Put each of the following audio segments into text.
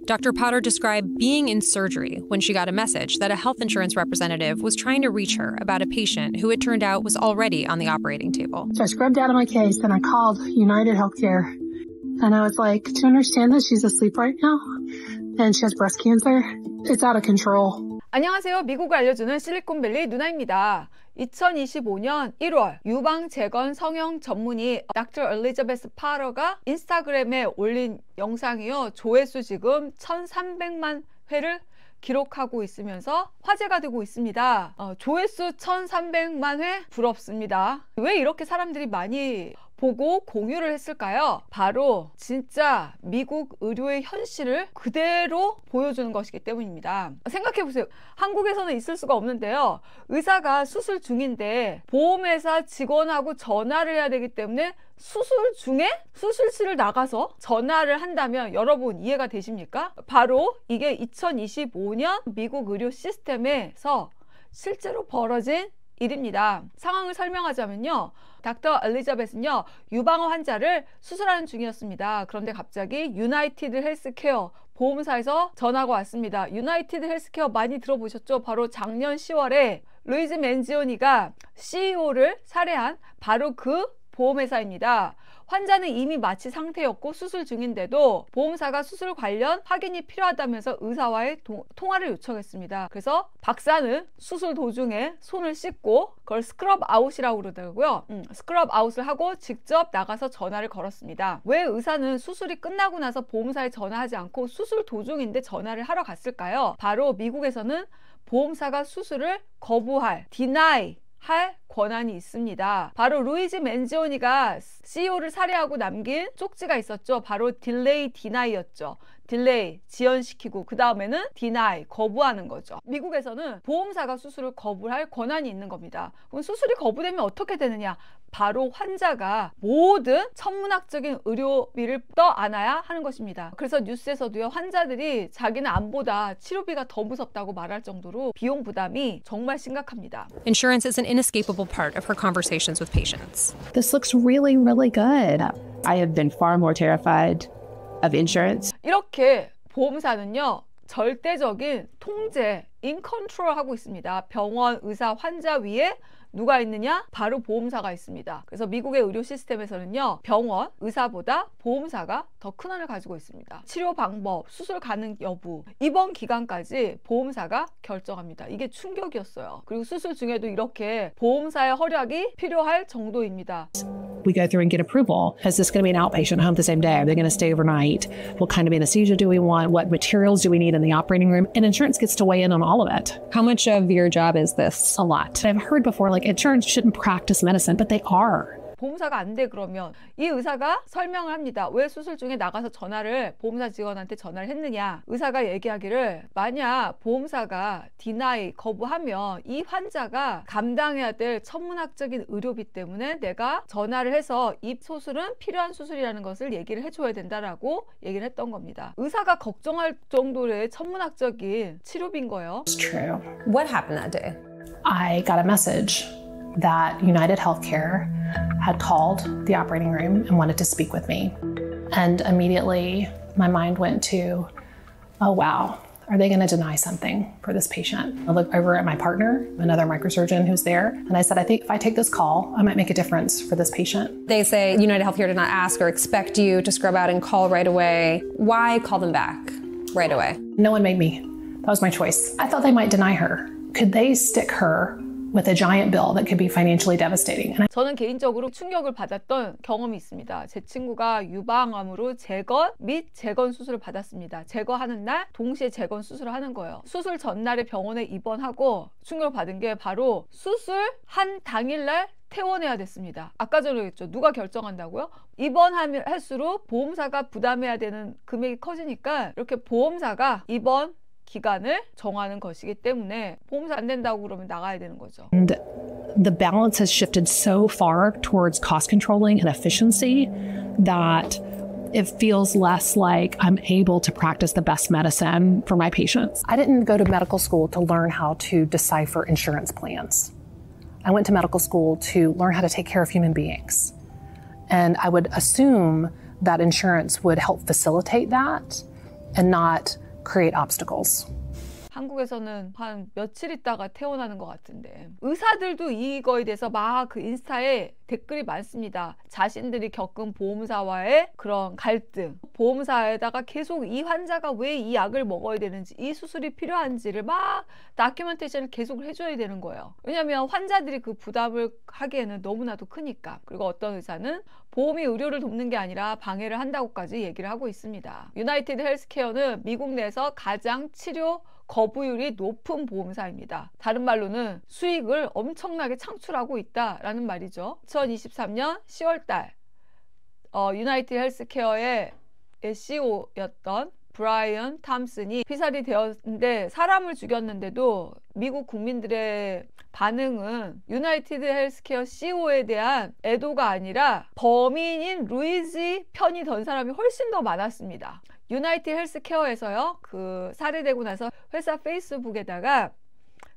Dr. Potter described being in surgery when she got a message that a health insurance representative was trying to reach her about a patient who it turned out was already on the operating table. So I scrubbed out of my case and I called United Healthcare. And I was like, do you understand that she's asleep right now? And she has breast cancer. It's out of control. 안녕하세요. 미국을 알려주는 실리콘밸리 누나입니다. 2025년 1월 유방재건 성형 전문의 Dr. 엘리자베스 파러가 인스타그램에 올린 영상이요. 조회수 지금 1,300만 회를 기록하고 있으면서 화제가 되고 있습니다. 조회수 1,300만 회 부럽습니다. 왜 이렇게 사람들이 많이 보고 공유를 했을까요? 바로 진짜 미국 의료의 현실을 그대로 보여주는 것이기 때문입니다. 생각해보세요. 한국에서는 있을 수가 없는데요. 의사가 수술 중인데 보험회사 직원하고 전화를 해야 되기 때문에 수술 중에 수술실을 나가서 전화를 한다면 여러분 이해가 되십니까? 바로 이게 2025년 미국 의료 시스템에서 실제로 벌어진 일입니다. 상황을 설명하자면요. 닥터 엘리자벳은요. 유방암 환자를 수술하는 중이었습니다. 그런데 갑자기 유나이티드 헬스케어 보험사에서 전화가 왔습니다. 유나이티드 헬스케어 많이 들어보셨죠? 바로 작년 10월에 루이즈 맨지오니가 CEO를 살해한 바로 그 보험회사입니다. 환자는 이미 마취 상태였고 수술 중인데도 보험사가 수술 관련 확인이 필요하다면서 의사와의 통화를 요청했습니다. 그래서 박사는 수술 도중에 손을 씻고 그걸 스크럽 아웃이라고 그러더라고요. 스크럽 아웃을 하고 직접 나가서 전화를 걸었습니다. 왜 의사는 수술이 끝나고 나서 보험사에 전화하지 않고 수술 도중인데 전화를 하러 갔을까요? 바로 미국에서는 보험사가 수술을 거부할, deny 할 권한이 있습니다. 바로 루이즈 맨지오니가 CEO를 살해하고 남긴 쪽지가 있었죠. 바로 딜레이 디나이였죠. 딜레이, 지연시키고 그 다음에는 디나이, 거부하는 거죠. 미국에서는 보험사가 수술을 거부할 권한이 있는 겁니다. 그럼 수술이 거부되면 어떻게 되느냐? 바로 환자가 모든 천문학적인 의료비를 떠안아야 하는 것입니다. 그래서 뉴스에서도요. 환자들이 자기는 암보다 치료비가 더 무섭다고 말할 정도로 비용 부담이 정말 심각합니다. Insurance is an inescapable part of her conversations with patients. This looks really, really good. I have been far more terrified of insurance. 이렇게 보험사는요. 절대적인 통제, in control 하고 있습니다. 병원, 의사, 환자 위에 누가 있느냐? 바로 보험사가 있습니다. 그래서 미국의 의료 시스템에서는요. 병원, 의사보다 보험사가 더 큰 한을 가지고 있습니다. 치료 방법, 수술 가능 여부, 입원 기간까지 보험사가 결정합니다. 이게 충격이었어요. 그리고 수술 중에도 이렇게 보험사의 허락이 필요할 정도입니다. We go through and get approval. Is this going to be an outpatient home the same day? Are they going to stay overnight? What kind of anesthesia do we want? What materials do we need in the operating room? And insurance gets to weigh in on all of it. How much of your job is this? A lot. I've heard before, like, insurance shouldn't practice medicine, but they are. 보험사가 안 돼 그러면 이 의사가 설명을 합니다. 왜 수술 중에 나가서 전화를 보험사 직원한테 전화를 했느냐. 의사가 얘기하기를 만약 보험사가 디나이 거부하면 이 환자가 감당해야 될 천문학적인 의료비 때문에 내가 전화를 해서 이 수술은 필요한 수술이라는 것을 얘기를 해줘야 된다라고 얘기를 했던 겁니다. 의사가 걱정할 정도의 천문학적인 치료비인 거예요. It's true. What happened that day? I got a message that United Healthcare had called the operating room and wanted to speak with me. And immediately my mind went to, oh wow, are they going to deny something for this patient? I looked over at my partner, another microsurgeon who's there, and I said, I think if I take this call, I might make a difference for this patient. They say United Healthcare did not ask or expect you to scrub out and call right away. Why call them back right away? No one made me. That was my choice. I thought they might deny her. Could they stick her with a giant bill that could be financially devastating? 저는 개인적으로 충격을 받았던 경험이 있습니다. 제 친구가 유방암으로 재건 및 재건 수술을 받았습니다. 제거하는 날 동시에 재건 수술을 하는 거예요. 수술 전날에 병원에 입원하고 충격을 받은 게 바로 수술한 당일날 퇴원해야 됐습니다. 아까 전에 했죠. 누가 결정한다고요? 입원할수록 보험사가 부담해야 되는 금액이 커지니까 이렇게 보험사가 입원 기간을 정하는 것이기 때문에 보험사 안 된다고 그러면 나가야 되는 거죠. And the balance has shifted so far towards cost controlling and efficiency that it feels less like I'm able to practice the best medicine for my patients. I didn't go to medical school to learn how to decipher insurance plans. I went to medical school to learn how to take care of human beings. And I would assume that insurance would help facilitate that and not create obstacles. 한국에서는 한 며칠 있다가 퇴원하는 것 같은데 의사들도 이거에 대해서 막 그 인스타에 댓글이 많습니다. 자신들이 겪은 보험사와의 그런 갈등, 보험사에다가 계속 이 환자가 왜 이 약을 먹어야 되는지, 이 수술이 필요한지를 막 다큐멘테이션을 계속 해줘야 되는 거예요. 왜냐하면 환자들이 그 부담을 하기에는 너무나도 크니까. 그리고 어떤 의사는 보험이 의료를 돕는 게 아니라 방해를 한다고까지 얘기를 하고 있습니다. 유나이티드 헬스케어는 미국 내에서 가장 치료 거부율이 높은 보험사입니다. 다른 말로는 수익을 엄청나게 창출하고 있다라는 말이죠. 2023년 10월달 유나이티드 헬스케어의 CEO였던 브라이언 탐슨이 피살이 되었는데 사람을 죽였는데도 미국 국민들의 반응은 유나이티드 헬스케어 CEO에 대한 애도가 아니라 범인인 루이지 편이 던 사람이 훨씬 더 많았습니다. 유나이티드 헬스케어에서요, 그 살해되고 나서 회사 페이스북에다가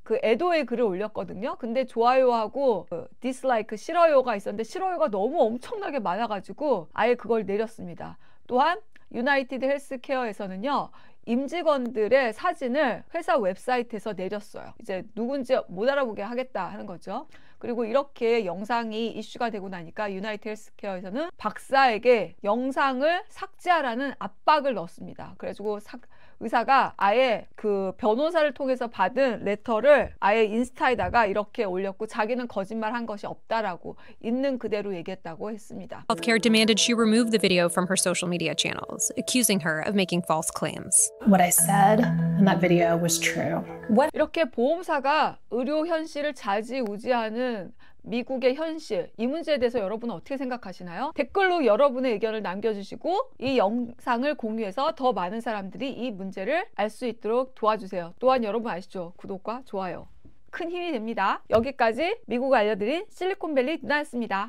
그 애도의 글을 올렸거든요. 근데 좋아요하고 디슬라이크, 싫어요가 있었는데 싫어요가 너무 엄청나게 많아가지고 아예 그걸 내렸습니다. 또한 유나이티드 헬스케어에서는요, 임직원들의 사진을 회사 웹사이트에서 내렸어요. 이제 누군지 못 알아보게 하겠다 하는 거죠. 그리고 이렇게 영상이 이슈가 되고 나니까 유나이티드 헬스케어에서는 박사에게 영상을 삭제하라는 압박을 넣었습니다. 그래가지고 의사가 아예 그 변호사를 통해서 받은 레터를 아예 인스타에다가 이렇게 올렸고 자기는 거짓말한 것이 없다라고 있는 그대로 얘기했다고 했습니다. Healthcare demanded she remove the video from her social media channels, accusing her of making false claims. What I said in that video was true. 이렇게 보험사가 의료 현실을 좌지우지하는 미국의 현실, 이 문제에 대해서 여러분은 어떻게 생각하시나요? 댓글로 여러분의 의견을 남겨주시고 이 영상을 공유해서 더 많은 사람들이 이 문제를 알 수 있도록 도와주세요. 또한 여러분 아시죠? 구독과 좋아요 큰 힘이 됩니다. 여기까지 미국 알려드린 실리콘밸리 누나였습니다.